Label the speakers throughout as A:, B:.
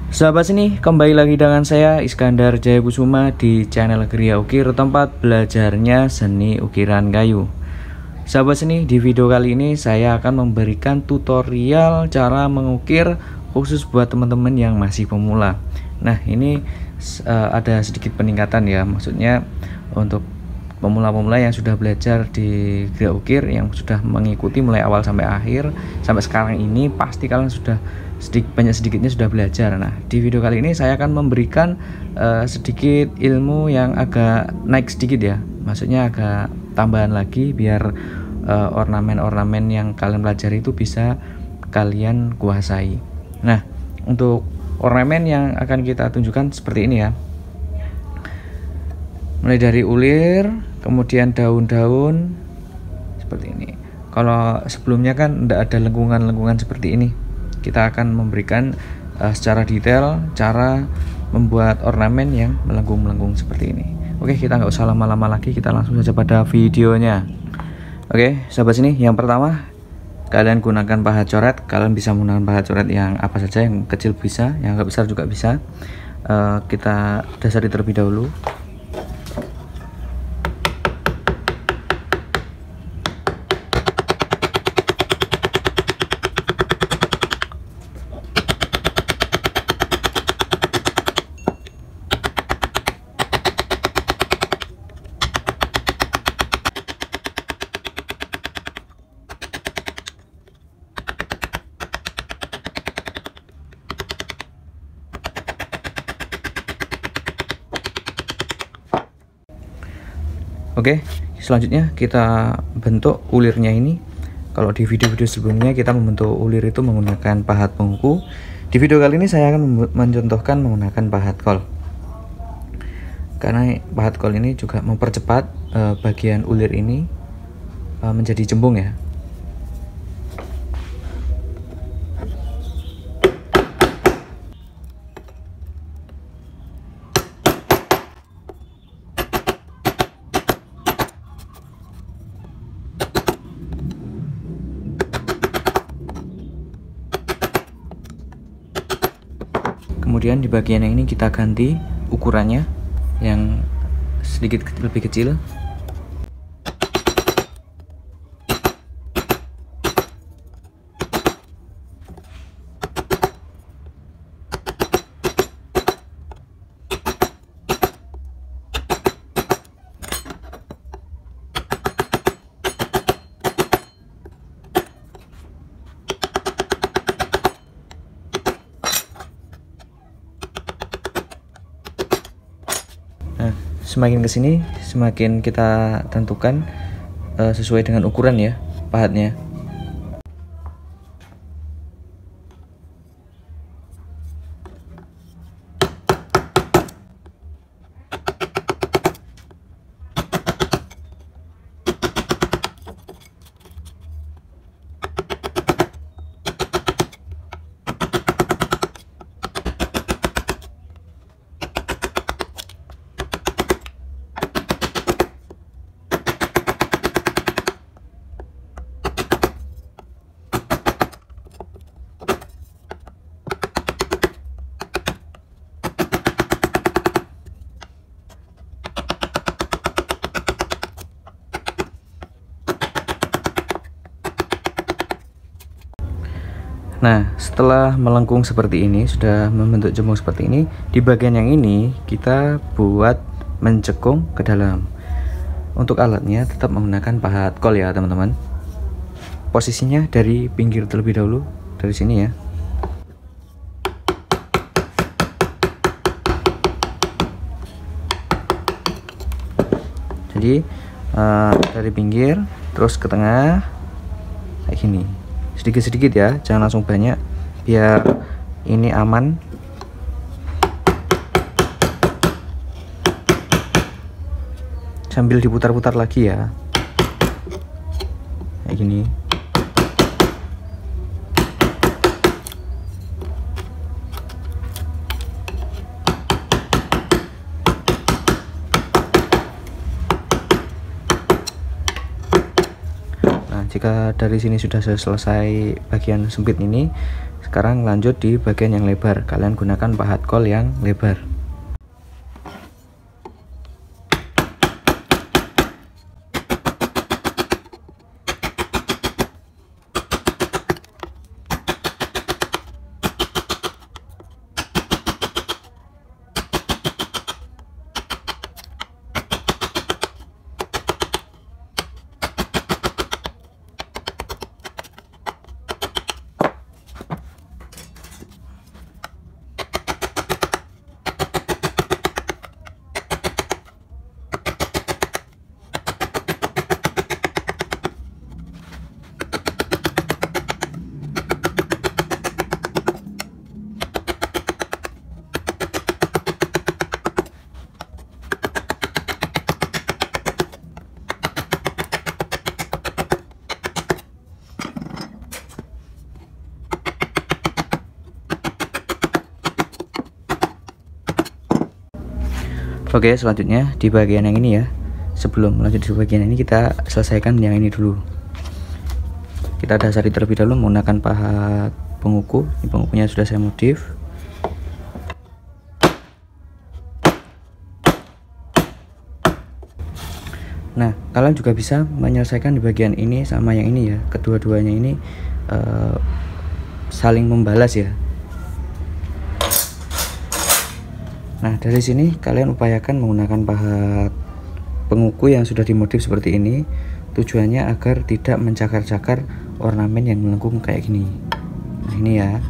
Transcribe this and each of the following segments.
A: Sahabat seni, kembali lagi dengan saya Iskandar Jayakusuma di channel Gria Ukir, tempat belajarnya seni ukiran kayu. Sahabat seni, di video kali ini saya akan memberikan tutorial cara mengukir khusus buat teman-teman yang masih pemula. Nah, ini ada sedikit peningkatan ya, maksudnya untuk pemula-pemula yang sudah belajar di Gria Ukir, yang sudah mengikuti mulai awal sampai akhir sampai sekarang ini, pasti kalian sudah sedikitnya sudah belajar. Nah, di video kali ini saya akan memberikan sedikit ilmu yang agak naik sedikit ya, maksudnya agak tambahan lagi biar ornamen-ornamen yang kalian pelajari itu bisa kalian kuasai. Nah, untuk ornamen yang akan kita tunjukkan seperti ini ya, mulai dari ulir, kemudian daun-daun seperti ini. Kalau sebelumnya kan tidak ada lengkungan-lengkungan seperti ini, kita akan memberikan secara detail cara membuat ornamen yang melengkung-melengkung seperti ini. Oke, kita nggak usah lama-lama lagi, kita langsung saja pada videonya. Oke, sahabat sini, yang pertama kalian gunakan pahat coret. Kalian bisa menggunakan pahat coret yang apa saja, yang kecil bisa, yang agak besar juga bisa. Kita dasari terlebih dahulu. Oke, selanjutnya kita bentuk ulirnya ini. Kalau di video-video sebelumnya kita membentuk ulir itu menggunakan pahat bongku. Di video kali ini saya akan mencontohkan menggunakan pahat kol. Karena pahat kol ini juga mempercepat bagian ulir ini menjadi jembung ya. Kemudian di bagian yang ini kita ganti ukurannya yang sedikit lebih kecil. Nah, semakin kesini semakin kita tentukan sesuai dengan ukuran ya pahatnya. Nah, setelah melengkung seperti ini, sudah membentuk jembung seperti ini, di bagian yang ini kita buat mencekung ke dalam. Untuk alatnya tetap menggunakan pahat kol ya teman-teman. Posisinya dari pinggir terlebih dahulu, dari sini ya. Jadi dari pinggir terus ke tengah kayak gini. Sedikit-sedikit ya, jangan langsung banyak biar ini aman. Sambil diputar-putar lagi ya, kayak gini. Jika dari sini sudah selesai bagian sempit ini, Sekarang lanjut di bagian yang lebar, kalian gunakan pahat kol yang lebar. Oke, selanjutnya di bagian yang ini ya. Sebelum lanjut di bagian ini, kita selesaikan yang ini dulu. Kita dasari terlebih dahulu menggunakan pahat penguku. Ini pengukunya sudah saya modif. Nah, kalian juga bisa menyelesaikan di bagian ini sama yang ini ya. Kedua-duanya ini saling membalas ya. Nah, dari sini kalian upayakan menggunakan pahat penguku yang sudah dimodif seperti ini. Tujuannya agar tidak mencakar-cakar ornamen yang melengkung kayak gini. Nah, ini ya.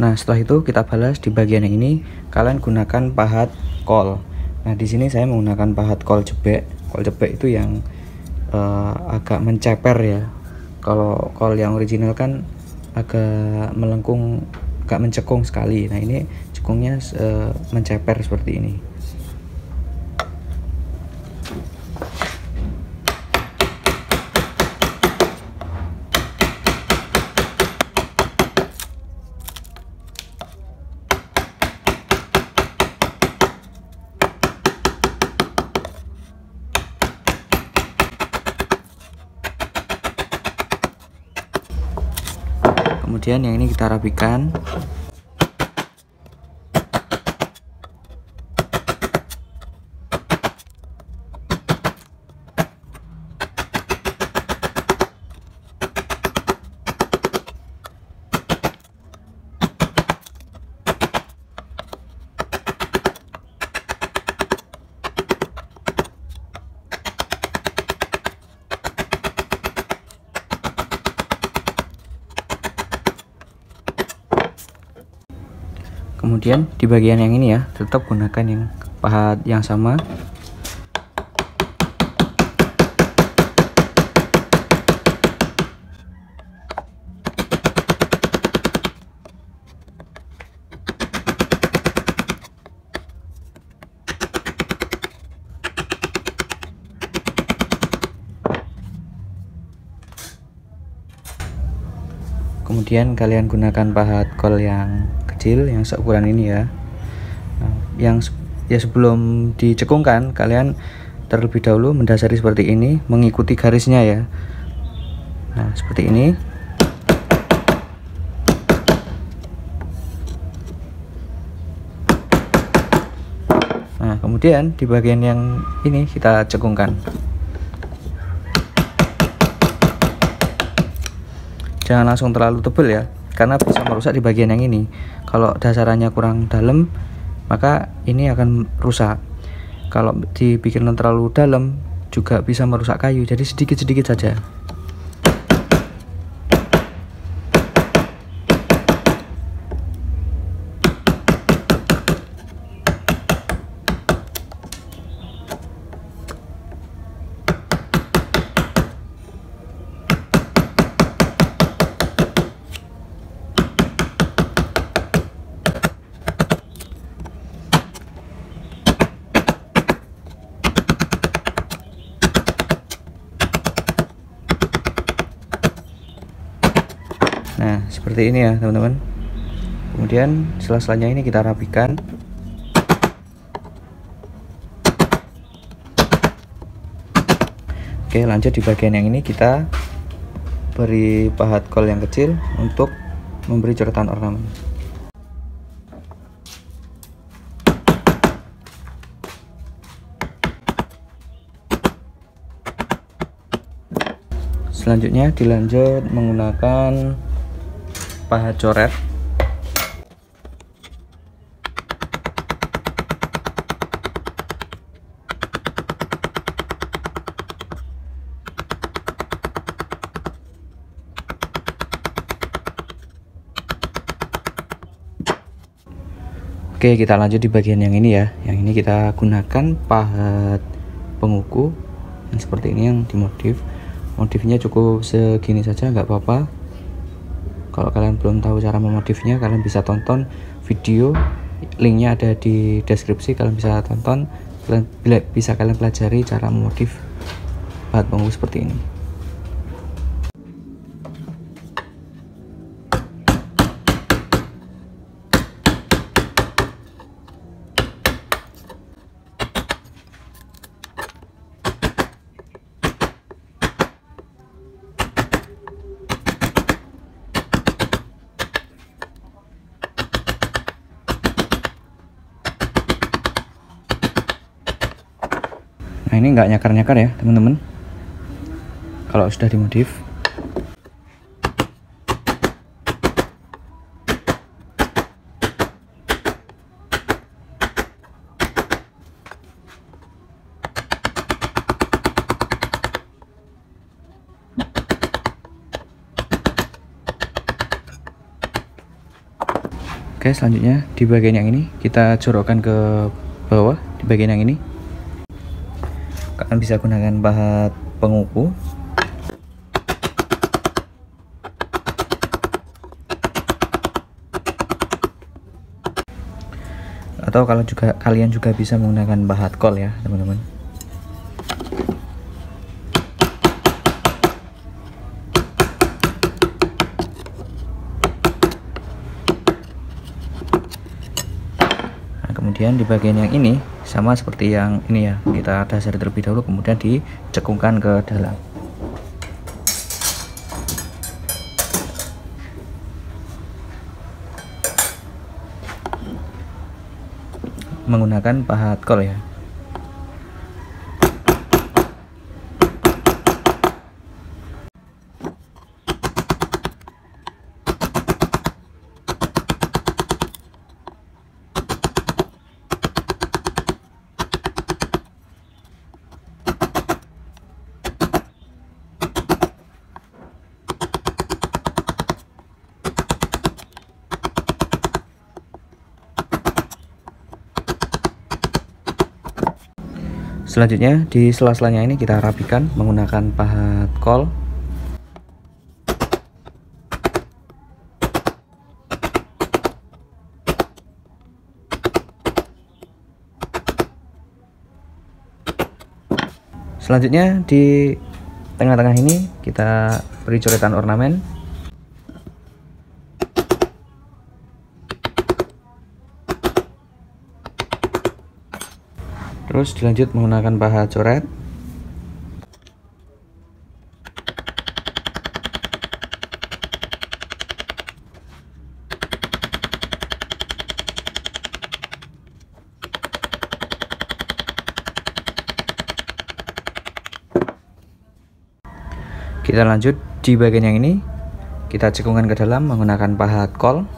A: Nah, setelah itu kita balas di bagian yang ini. Kalian gunakan pahat kol. Nah, di sini saya menggunakan pahat kol jebek. Kol jebek itu yang agak menceper ya. Kalau kol yang original kan agak melengkung, agak mencekung sekali. Nah, ini cekungnya menceper seperti ini. Kemudian yang ini kita rapikan. Kemudian di bagian yang ini ya, tetap gunakan yang pahat yang sama. Kemudian kalian gunakan pahat kol yang kecil yang seukuran ini ya. Nah, yang ya sebelum dicekungkan kalian terlebih dahulu mendasari seperti ini, mengikuti garisnya ya. Nah, seperti ini. Nah, kemudian di bagian yang ini kita cekungkan. Jangan langsung terlalu tebal ya, karena bisa merusak di bagian yang ini. Kalau dasarannya kurang dalam, maka ini akan rusak. Kalau dibikin terlalu dalam, juga bisa merusak kayu. Jadi sedikit-sedikit saja. Nah, seperti ini ya teman-teman. Kemudian sela-selanya ini kita rapikan. Oke, lanjut di bagian yang ini kita beri pahat kol yang kecil untuk memberi coretan ornamen. Selanjutnya dilanjut menggunakan pahat coret. Oke, kita lanjut di bagian yang ini ya. Yang ini kita gunakan pahat penguku yang seperti ini, yang dimodif. Modifnya cukup segini saja, nggak apa-apa. Kalau kalian belum tahu cara memodifnya, kalian bisa tonton video, linknya ada di deskripsi. Kalian bisa tonton, bisa kalian pelajari cara memodif pahat penguku seperti ini. Nah, ini nggak nyakar-nyakar ya teman-teman kalau sudah dimodif. Oke, selanjutnya di bagian yang ini kita jorokkan ke bawah. Di bagian yang ini kalian bisa gunakan pahat penguku atau kalau juga kalian juga bisa menggunakan pahat kol ya teman-teman. Nah, kemudian di bagian yang ini sama seperti yang ini ya, kita dasari terlebih dahulu, kemudian dicekungkan ke dalam menggunakan pahat kol ya. Selanjutnya di sela-selanya ini kita rapikan menggunakan pahat kol. Selanjutnya di tengah-tengah ini kita beri coretan ornamen. Terus dilanjut menggunakan pahat coret. Kita lanjut di bagian yang ini, kita cekungkan ke dalam menggunakan pahat kol.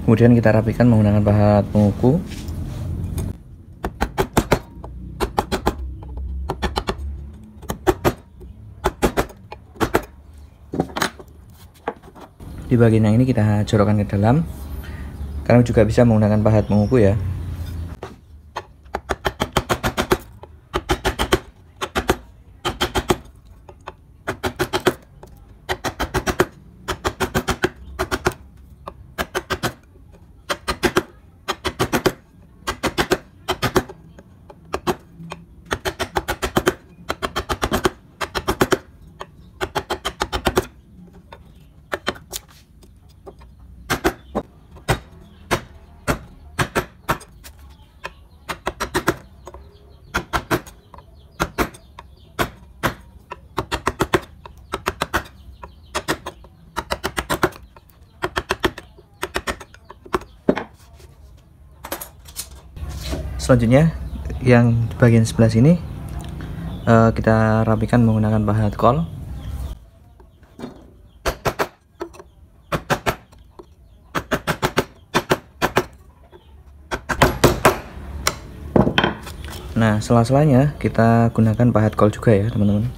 A: Kemudian kita rapikan menggunakan pahat penguku. Di bagian yang ini kita jorokkan ke dalam. Kalian juga bisa menggunakan pahat penguku ya. Selanjutnya yang di bagian sebelah sini kita rapikan menggunakan pahat kol. Nah, sela-selanya kita gunakan pahat kol juga ya teman-teman.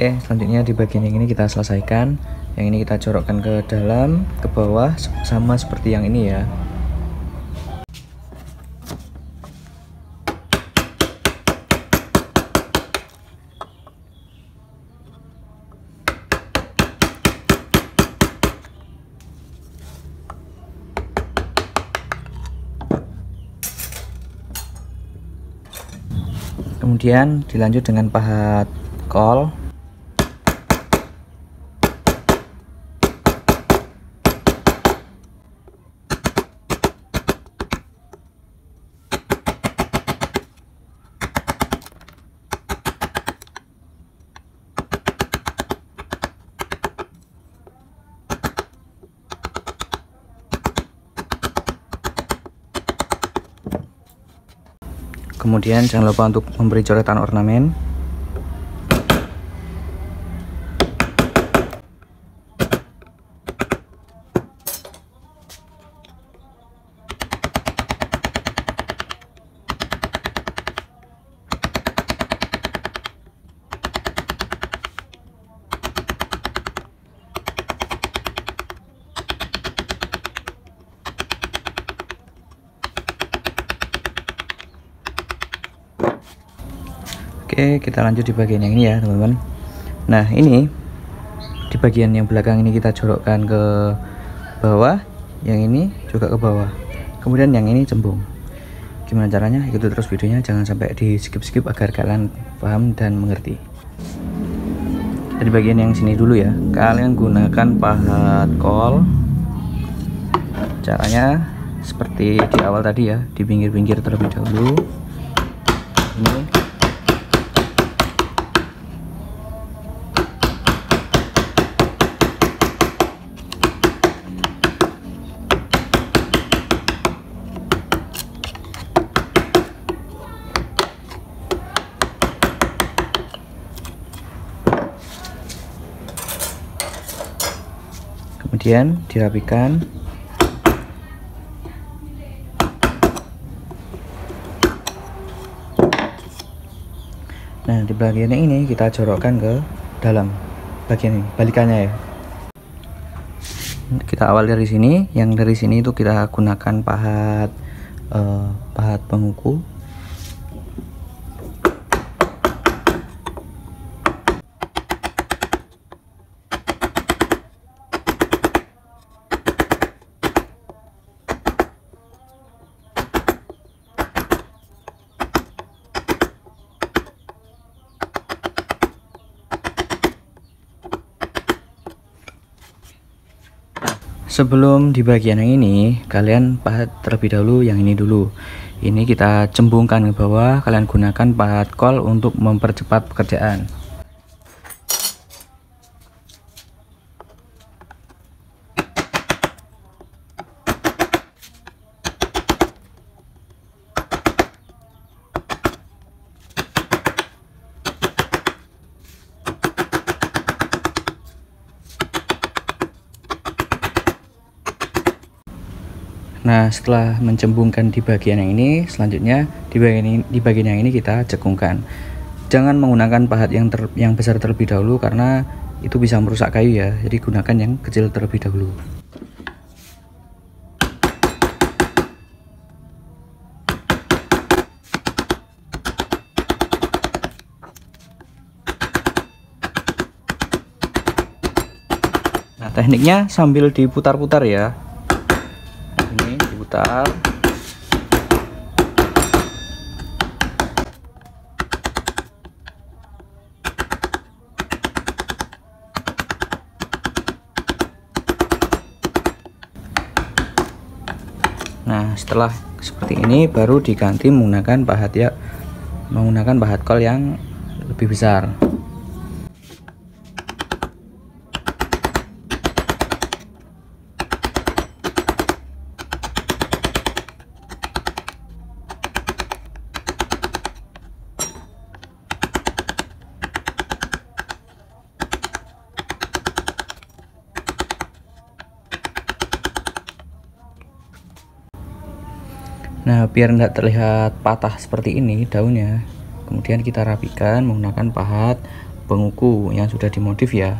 A: Oke, selanjutnya di bagian yang ini kita selesaikan. Yang ini kita jorokkan ke dalam, ke bawah, sama seperti yang ini ya. Kemudian dilanjut dengan pahat kol. Kemudian jangan lupa untuk memberi coretan ornamen. Oke, kita lanjut di bagian yang ini ya teman-teman. Nah, ini di bagian yang belakang ini kita jorokkan ke bawah, yang ini juga ke bawah, kemudian yang ini cembung. Gimana caranya? Ikuti terus videonya, jangan sampai di skip-skip agar kalian paham dan mengerti. Di bagian yang sini dulu ya, kalian gunakan pahat kol. Caranya seperti di awal tadi ya, di pinggir-pinggir terlebih dahulu. Ini kemudian dirapikan. Nah, di bagian ini kita jorokkan ke dalam bagian ini, balikannya ya. Kita awal dari sini, yang dari sini itu kita gunakan pahat penguku. Sebelum di bagian yang ini, kalian pahat terlebih dahulu yang ini dulu. Ini kita cembungkan ke bawah, kalian gunakan pahat kol untuk mempercepat pekerjaan. Nah, setelah mencembungkan di bagian yang ini, selanjutnya di bagian yang ini kita cekungkan. Jangan menggunakan pahat yang besar terlebih dahulu karena itu bisa merusak kayu ya. Jadi gunakan yang kecil terlebih dahulu. Nah, tekniknya sambil diputar-putar ya. Ini diputar. Nah, setelah seperti ini baru diganti menggunakan pahat kol yang lebih besar. Nah, biar tidak terlihat patah seperti ini daunnya, kemudian kita rapikan menggunakan pahat penguku yang sudah dimodif ya.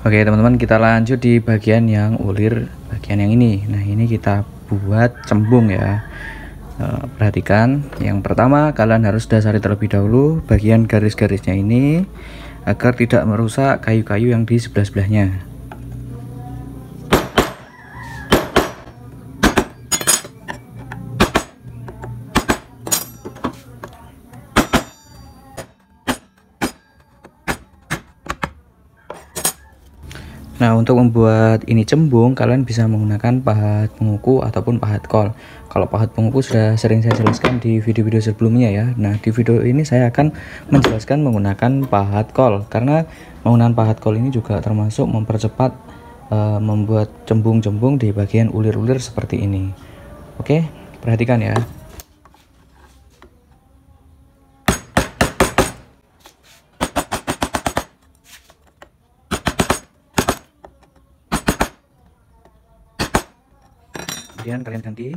A: Oke teman-teman, kita lanjut di bagian yang ulir, bagian yang ini. Nah, ini kita buat cembung ya. Perhatikan, yang pertama kalian harus dasari terlebih dahulu bagian garis-garisnya ini agar tidak merusak kayu-kayu yang di sebelah-sebelahnya. Nah, untuk membuat ini cembung, kalian bisa menggunakan pahat penguku ataupun pahat kol. Kalau pahat penguku sudah sering saya jelaskan di video-video sebelumnya ya. Nah, di video ini saya akan menjelaskan menggunakan pahat kol, karena menggunakan pahat kol ini juga termasuk mempercepat membuat cembung-cembung di bagian ulir-ulir seperti ini. Oke, perhatikan ya. Kemudian kalian ganti.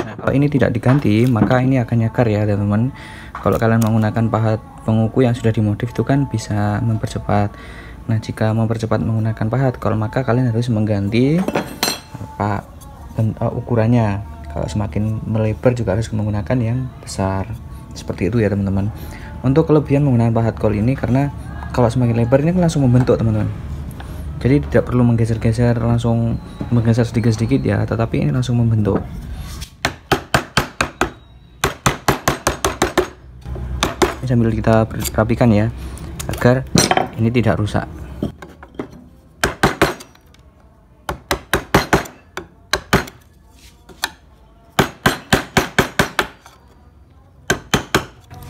A: Nah, kalau ini tidak diganti, maka ini akan nyakar ya teman-teman. Kalau kalian menggunakan pahat penguku yang sudah dimodif itu kan bisa mempercepat. Nah, jika mempercepat menggunakan pahat kol, maka kalian harus mengganti ukurannya. Kalau semakin melebar juga harus menggunakan yang besar. Seperti itu ya teman-teman. Untuk kelebihan menggunakan pahat kol ini, karena kalau semakin lebar ini langsung membentuk teman-teman. Jadi tidak perlu menggeser-geser, langsung menggeser sedikit-sedikit ya, tetapi ini langsung membentuk. Sambil kita rapikan ya, agar ini tidak rusak.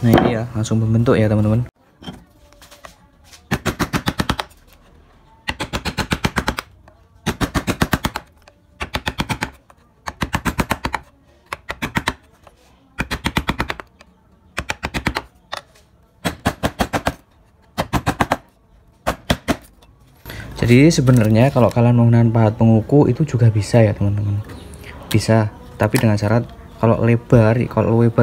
A: Nah, ini ya langsung membentuk ya teman-teman. Jadi sebenarnya kalau kalian menggunakan pahat penguku itu juga bisa ya teman-teman, bisa, tapi dengan syarat kalau lebar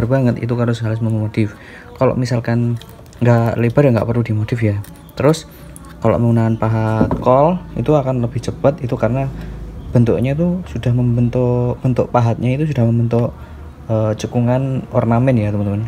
A: banget itu harus memodif. Kalau misalkan nggak lebar ya nggak perlu dimodif ya. Terus kalau menggunakan pahat kol itu akan lebih cepat, itu karena bentuknya tuh sudah bentuk pahatnya itu sudah membentuk cekungan ornamen ya teman-teman.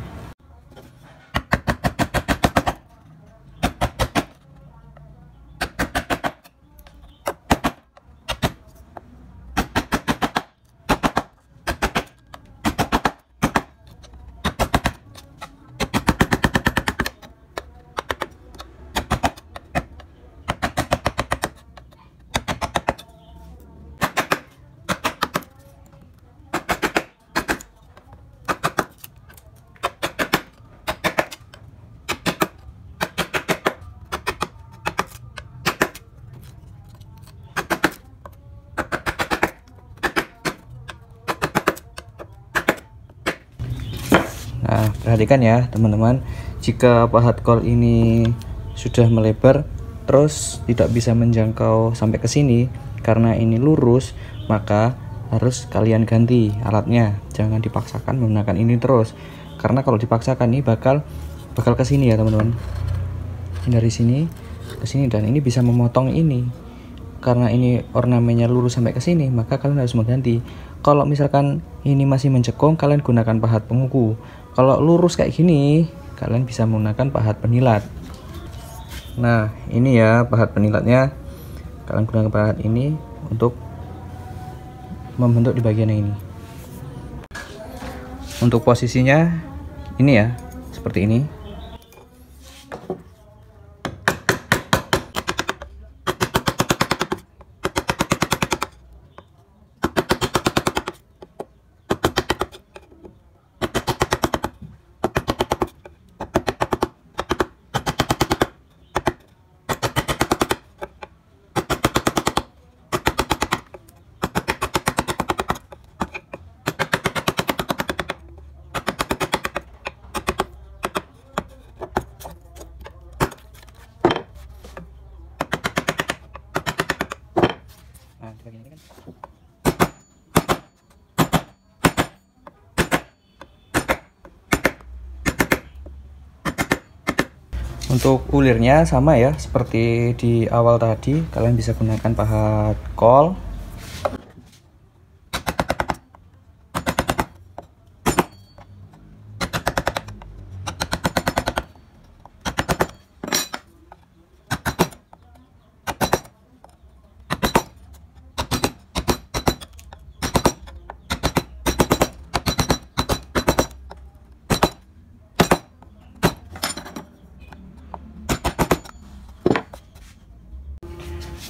A: Nah, perhatikan ya teman-teman, jika pahat kol ini sudah melebar terus tidak bisa menjangkau sampai ke sini karena ini lurus, maka harus kalian ganti alatnya. Jangan dipaksakan menggunakan ini terus, karena kalau dipaksakan ini bakal ke sini ya teman-teman. Dari sini ke sini, dan ini bisa memotong ini. Karena ini ornamennya lurus sampai ke sini, maka kalian harus mengganti. Kalau misalkan ini masih mencekung, kalian gunakan pahat penguku. Kalau lurus kayak gini, kalian bisa menggunakan pahat penilat. Nah, ini ya pahat penilatnya. Kalian gunakan pahat ini untuk membentuk di bagian ini. Untuk posisinya ini ya, seperti ini. Nah, di bagian ini kan. Untuk ulirnya sama ya, seperti di awal tadi, kalian bisa gunakan pahat kol.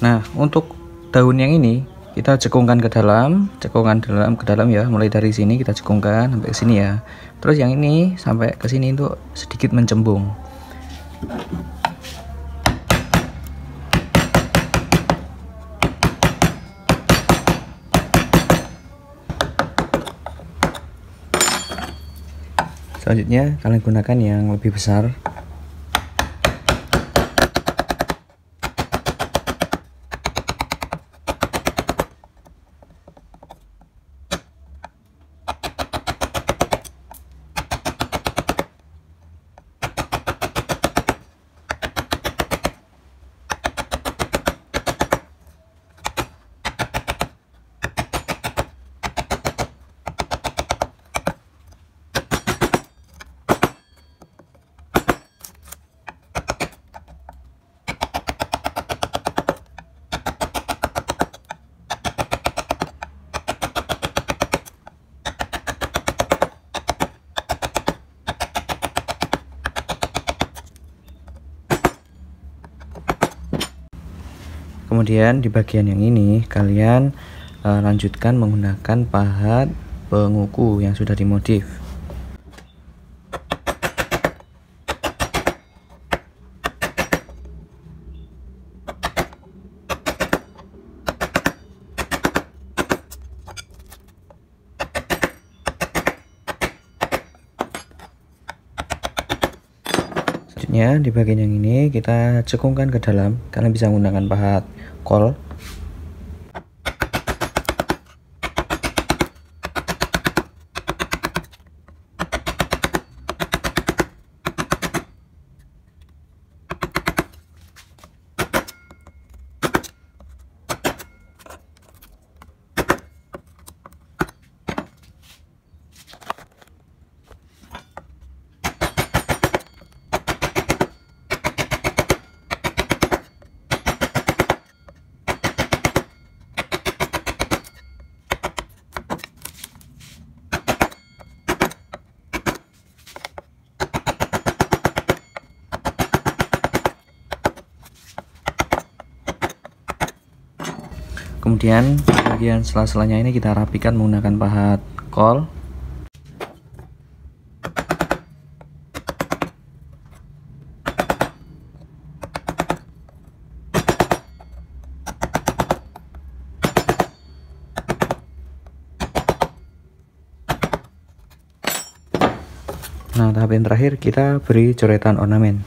A: Nah, untuk daun yang ini kita cekungkan ke dalam, ke dalam ya. Mulai dari sini kita cekungkan sampai ke sini ya. Terus yang ini sampai ke sini itu sedikit mencembung. Selanjutnya kalian gunakan yang lebih besar. Kemudian di bagian yang ini kalian lanjutkan menggunakan pahat penguku yang sudah dimodif. Selanjutnya di bagian yang ini kita cekungkan ke dalam. Kalian bisa menggunakan pahat kol. Kemudian bagian sela-selanya ini kita rapikan menggunakan pahat kol. Nah, tahap yang terakhir kita beri coretan ornamen.